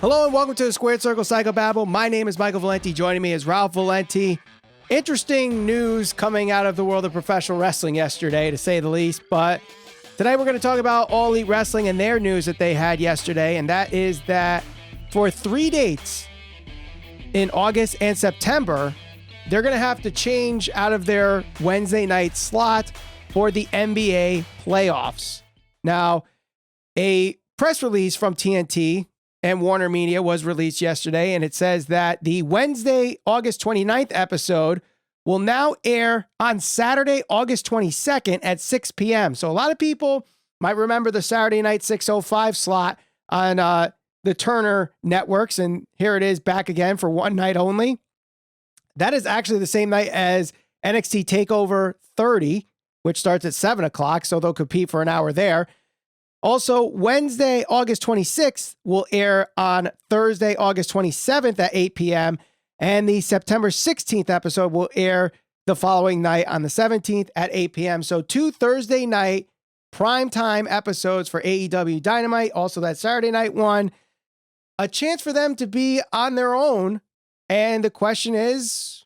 Hello and welcome to the Squared Circle Psychobabble. My name is Michael Valenti. Joining me is Ralph Valenti. Interesting news coming out of the world of professional wrestling yesterday, to say the least. But today we're going to talk about All Elite Wrestling and their news that they had yesterday. And that is that for 3 dates in August and September, they're going to have to change out of their Wednesday night slot for the NBA playoffs. Now, a press release from TNT and Warner Media was released yesterday, and it says that the Wednesday, August 29th episode will now air on Saturday, August 22nd at 6 p.m. So a lot of people might remember the Saturday night 6:05 slot on the Turner networks, and here it is back again for one night only. That is actually the same night as NXT Takeover 30, which starts at 7 o'clock, so they'll compete for an hour there. Also, Wednesday, August 26th will air on Thursday, August 27th at 8 p.m. And the September 16th episode will air the following night on the 17th at 8 p.m. So 2 Thursday night primetime episodes for AEW Dynamite. Also that Saturday night one. A chance for them to be on their own. And the question is,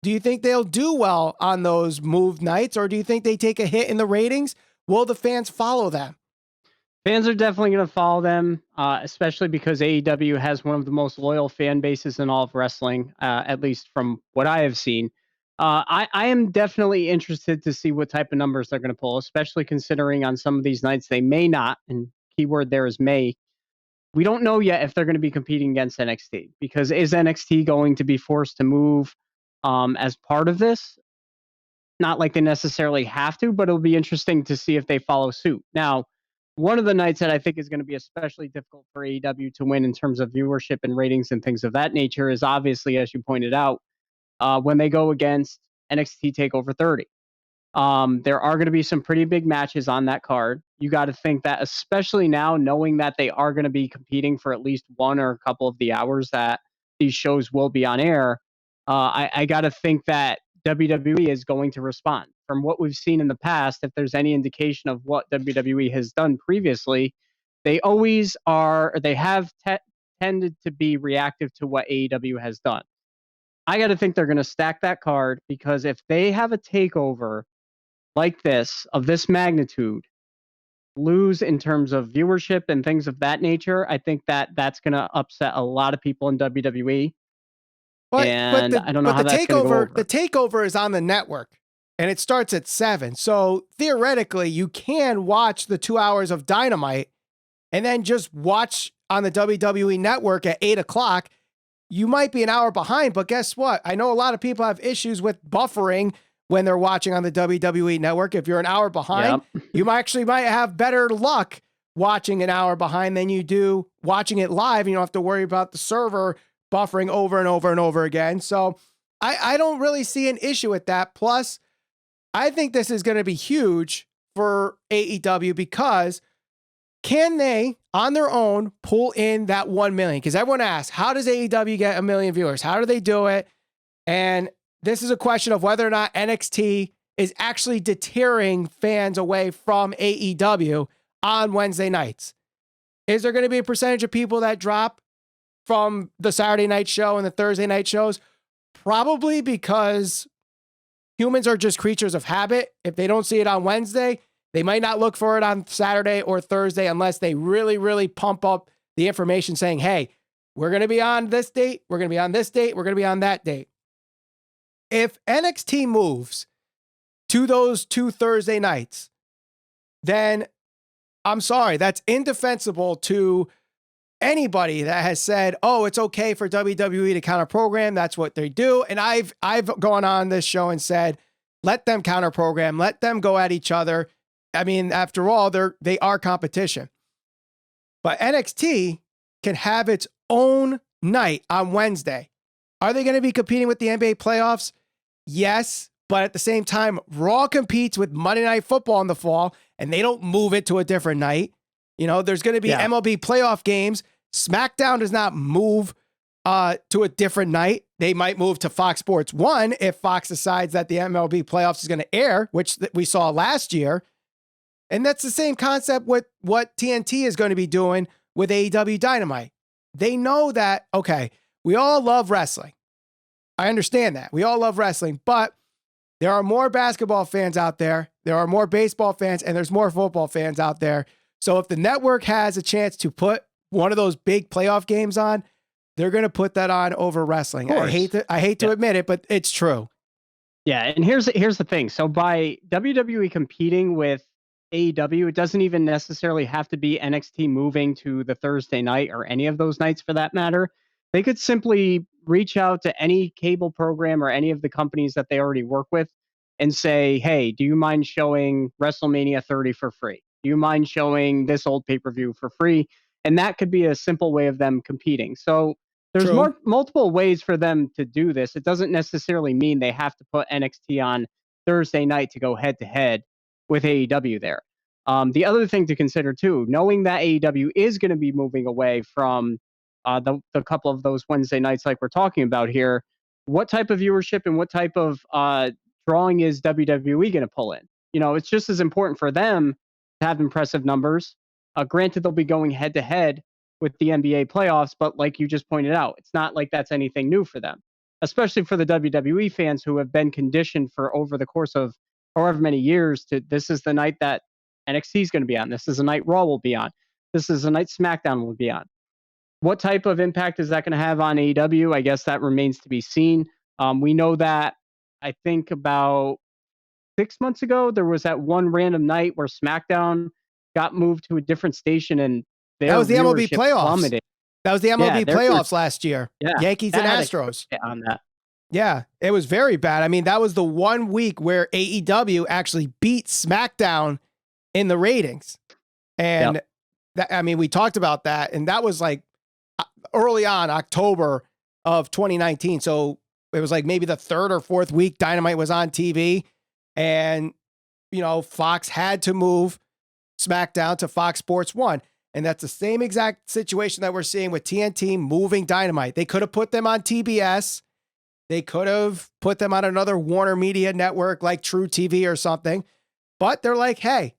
do you think they'll do well on those moved nights? Or do you think they take a hit in the ratings? Will the fans follow them? Fans are definitely going to follow them, especially because AEW has one of the most loyal fan bases in all of wrestling, at least from what I have seen. I am definitely interested to see what type of numbers they're going to pull, especially considering on some of these nights they may not, and keyword there is may. We don't know yet if they're going to be competing against NXT, because is NXT going to be forced to move as part of this? Not like they necessarily have to, but it'll be interesting to see if they follow suit. Now, one of the nights that I think is going to be especially difficult for AEW to win in terms of viewership and ratings and things of that nature is obviously, as you pointed out, when they go against NXT TakeOver 30. There are going to be some pretty big matches on that card. You got to think that, especially now, knowing that they are going to be competing for at least one or a couple of the hours that these shows will be on air, I got to think that WWE is going to respond. From what we've seen in the past, if there's any indication of what WWE has done previously, they always are, or they have tended to be reactive to what AEW has done. I got to think they're going to stack that card, because if they have a takeover like this, of this magnitude, lose in terms of viewership and things of that nature, I think that that's going to upset a lot of people in WWE. I don't know how that's going to go over. The takeover is on the network, and it starts at 7. So theoretically, you can watch the 2 hours of Dynamite and then just watch on the WWE network at 8 o'clock. You might be an hour behind, but guess what? I know a lot of people have issues with buffering when they're watching on the WWE network. If you're an hour behind, you might have better luck watching an hour behind than you do watching it live. You don't have to worry about the server buffering over and over and over again. So I don't really see an issue with that. Plus, I think this is going to be huge for AEW, because can they, on their own, pull in that 1 million? Because everyone asks, how does AEW get 1 million viewers? How do they do it? And this is a question of whether or not NXT is actually deterring fans away from AEW on Wednesday nights. Is there going to be a percentage of people that drop from the Saturday night show and the Thursday night shows? Probably, because humans are just creatures of habit. If they don't see it on Wednesday, they might not look for it on Saturday or Thursday unless they really, really pump up the information saying, hey, we're going to be on this date, we're going to be on this date, we're going to be on that date. If NXT moves to those 2 Thursday nights, then I'm sorry, that's indefensible to anybody that has said, oh, it's okay for WWE to counter program. That's what they do. And I've gone on this show and said, let them counter program, let them go at each other. I mean, after all, they are competition. But NXT can have its own night on Wednesday. Are they going to be competing with the NBA playoffs? Yes, but at the same time, Raw competes with Monday Night Football in the fall, and they don't move it to a different night. You know, there's going to be MLB playoff games. SmackDown does not move to a different night. They might move to Fox Sports 1 if Fox decides that the MLB playoffs is going to air, which we saw last year. And that's the same concept with what TNT is going to be doing with AEW Dynamite. they know that, okay, we all love wrestling. I understand that. We all love wrestling, but there are more basketball fans out there. There are more baseball fans, and there's more football fans out there. So if the network has a chance to put one of those big playoff games on, they're going to put that on over wrestling. I hate to admit it, but it's true. Yeah, and here's the thing. So by WWE competing with AEW, it doesn't even necessarily have to be NXT moving to the Thursday night or any of those nights for that matter. They could simply reach out to any cable program or any of the companies that they already work with and say, hey, do you mind showing WrestleMania 30 for free? Do you mind showing this old pay-per-view for free? And that could be a simple way of them competing. So there's multiple ways for them to do this. It doesn't necessarily mean they have to put NXT on Thursday night to go head to head with AEW there. The other thing to consider too, knowing that AEW is going to be moving away from the couple of those Wednesday nights like we're talking about here, what type of viewership and what type of drawing is WWE going to pull in? You know, it's just as important for them to have impressive numbers. Granted, they'll be going head to head with the NBA playoffs, but like you just pointed out, it's not like that's anything new for them, especially for the WWE fans who have been conditioned for over the course of however many years to this is the night that NXT is going to be on. This is the night Raw will be on. This is the night SmackDown will be on. What type of impact is that going to have on AEW? I guess that remains to be seen. We know that I think about 6 months ago, there was that one random night where SmackDown got moved to a different station and that was the MLB playoffs. Plummeted. That was the MLB playoffs last year. Yeah, Yankees and Astros. On that. Yeah, it was very bad. I mean, that was the one week where AEW actually beat SmackDown in the ratings. And we talked about that. And that was like early on, October of 2019. So it was like maybe the third or fourth week Dynamite was on TV. And, you know, Fox had to move SmackDown to Fox Sports 1. And that's the same exact situation that we're seeing with TNT moving Dynamite. They could have put them on TBS. They could have put them on another Warner Media network like True TV or something. But they're like, hey,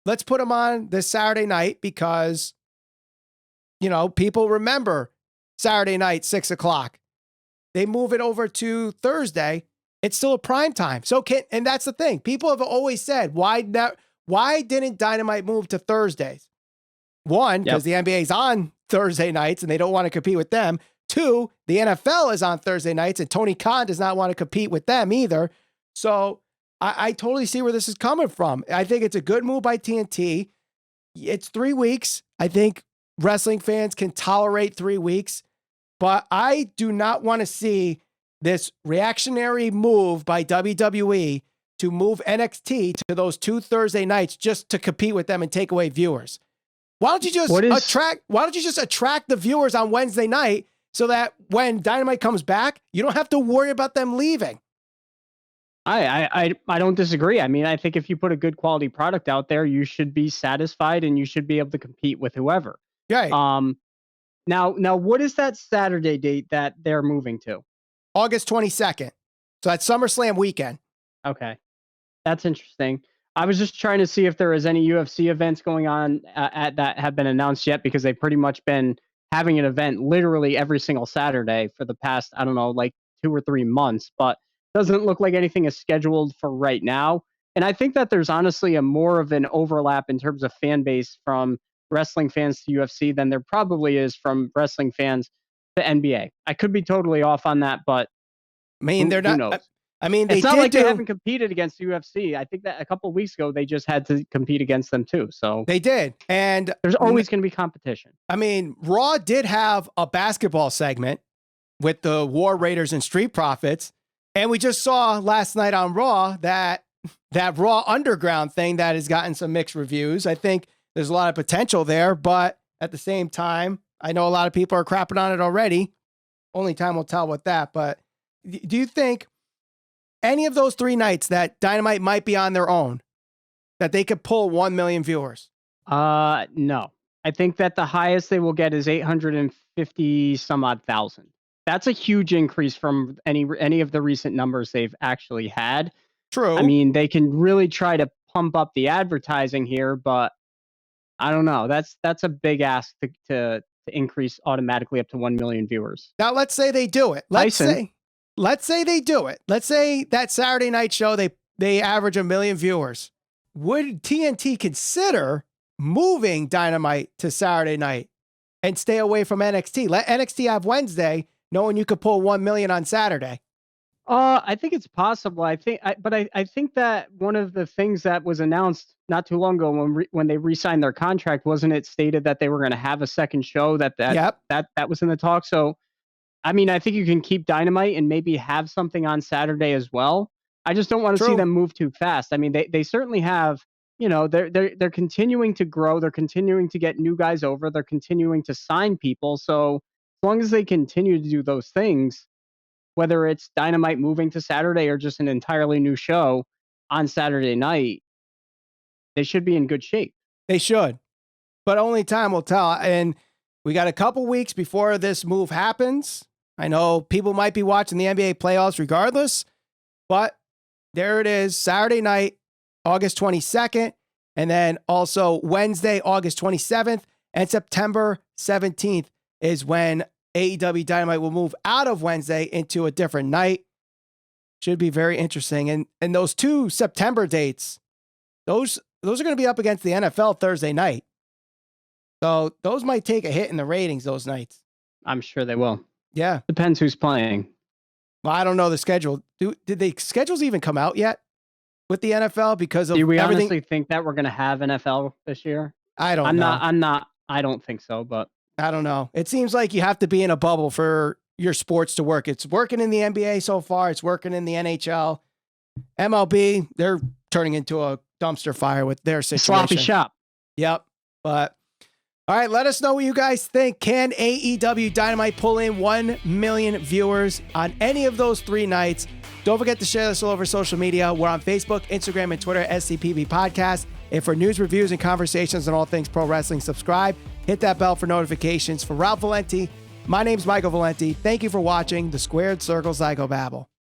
let's put them on this Saturday night because, you know, people remember Saturday night, 6 o'clock. They move it over to Thursday. It's still a prime time. And that's the thing. People have always said, why didn't Dynamite move to Thursdays? One, because the NBA's on Thursday nights and they don't want to compete with them. Two, the NFL is on Thursday nights and Tony Khan does not want to compete with them either. So I totally see where this is coming from. I think it's a good move by TNT. It's 3 weeks. I think wrestling fans can tolerate 3 weeks, but I do not want to see this reactionary move by WWE to move NXT to those 2 Thursday nights just to compete with them and take away viewers. Why don't you just attract the viewers on Wednesday night so that when Dynamite comes back, you don't have to worry about them leaving? I don't disagree. I mean, I think if you put a good quality product out there, you should be satisfied and you should be able to compete with whoever. Right. Now, what is that Saturday date that they're moving to? August 22nd. So that's SummerSlam weekend. Okay. That's interesting. I was just trying to see if there is any UFC events going on at that have been announced yet, because they've pretty much been having an event literally every single Saturday for the past, I don't know, like 2 or 3 months, but doesn't look like anything is scheduled for right now. And I think that there's honestly a more of an overlap in terms of fan base from wrestling fans to UFC than there probably is from wrestling fans to NBA. I could be totally off on that, but I mean, who knows? I mean, it's not like they haven't competed against UFC. I think that a couple of weeks ago, they just had to compete against them too. So they did. And there's always going to be competition. I mean, Raw did have a basketball segment with the War Raiders and Street Profits. And we just saw last night on Raw that Raw Underground thing that has gotten some mixed reviews. I think there's a lot of potential there, but at the same time, I know a lot of people are crapping on it already. Only time will tell with that. But do you think any of those 3 nights that Dynamite might be on their own, that they could pull 1 million viewers? No. I think that the highest they will get is 850 some odd thousand. That's a huge increase from any of the recent numbers they've actually had. True. I mean, they can really try to pump up the advertising here, but I don't know. That's a big ask to to increase automatically up to 1 million viewers. Now, let's say they do it. Let's say they do it. Let's say that Saturday night show, they average 1 million viewers. Would TNT consider moving Dynamite to Saturday night and stay away from NXT? Let NXT have Wednesday, knowing you could pull 1 million on Saturday. I think it's possible. I think that one of the things that was announced not too long ago when they re-signed their contract, wasn't it stated that they were going to have a second show that was in the talk. So, I mean, I think you can keep Dynamite and maybe have something on Saturday as well. I just don't want to see them move too fast. I mean, they certainly have, they're continuing to grow. They're continuing to get new guys over. They're continuing to sign people. So as long as they continue to do those things, whether it's Dynamite moving to Saturday or just an entirely new show on Saturday night, they should be in good shape. They should, but only time will tell. And we got a couple weeks before this move happens. I know people might be watching the NBA playoffs regardless, but there it is, Saturday night, August 22nd, and then also Wednesday, August 27th, and September 17th is when AEW Dynamite will move out of Wednesday into a different night. Should be very interesting. And those 2 September dates, those are going to be up against the NFL Thursday night. So those might take a hit in the ratings those nights. I'm sure they will. Yeah. Depends who's playing. Well, I don't know the schedule. Did the schedules even come out yet with the NFL because of Do we everything? honestly think that we're going to have NFL this year? I don't know. I don't think so, but I don't know. It seems like you have to be in a bubble for your sports to work. It's working in the NBA so far. It's working in the NHL. MLB, they're turning into a dumpster fire with their situation. Sloppy shop. Yep. But all right, let us know what you guys think. Can AEW Dynamite pull in 1 million viewers on any of those 3 nights? Don't forget to share this all over social media. We're on Facebook, Instagram, and Twitter, SCPB Podcast. And for news, reviews, and conversations on all things pro wrestling, subscribe. Hit that bell for notifications. For Ralph Valenti, my name's Michael Valenti. Thank you for watching the Squared Circle Psychobabble.